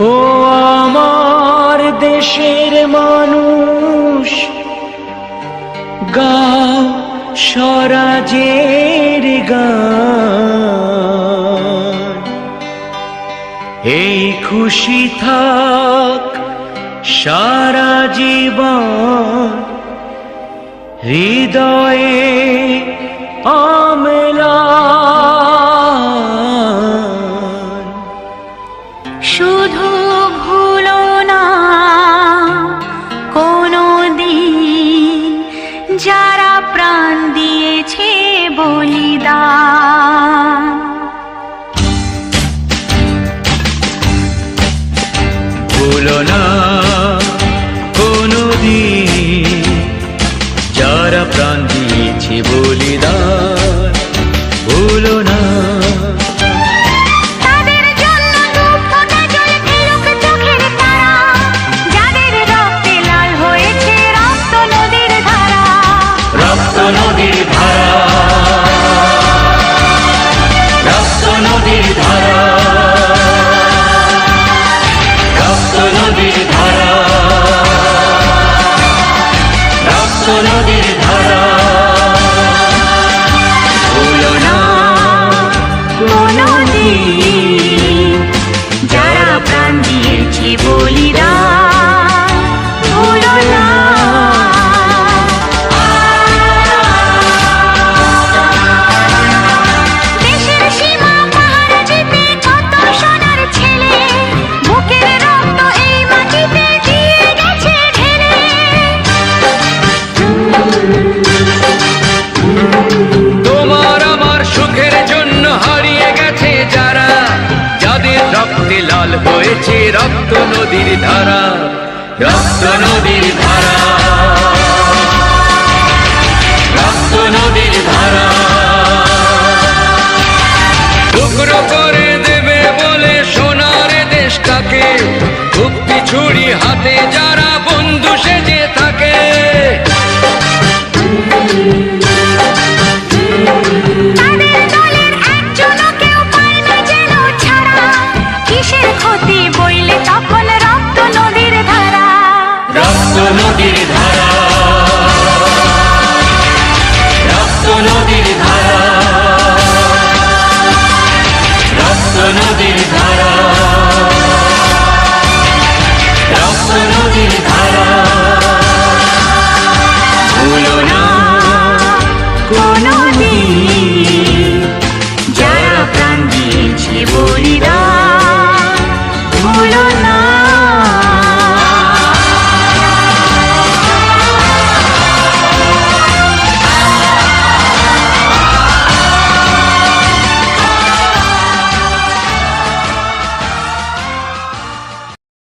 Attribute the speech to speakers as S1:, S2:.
S1: ও আমার দেশের মানুষ, গাও স্বরাজের গান। এই খুশি থাক সারা জীবন, হৃদয়ে অম্লান।
S2: শুধু ভুলো না কোনো দিন যারা প্রাণ দিয়েছে বলিদান।
S1: ভুলো না কোনো দিন যারা প্রাণ দিয়েছে বলিদান। ভুলো না নদীর ধারা, রক্ত নদীর ধারা, রক্ত নদীর ধারা, রক্ত নদীর ধারা। ভুলো না কোনো দিন যারা প্রাণ দিয়েছে বলিদান। ভুলো না লাল হয়েছে রক্ত নদীর ধারা, রক্ত নদীর ধারা, রক্ত নদীর ধারা। টুকরো করে দেবে বলে সোনার দেশটাকে, মুক্তি ছুরি হাতে যারা বন্ধু সেজে থাকে। রক্ত নদীর ধারা, রক্ত নদীর ধারা, রক্ত নদীর ধারা, রক্ত নদীর ধারা। ভুলো না কোনো দিন যারা প্রাণ দিয়েছে বলিদান। ভুলো না।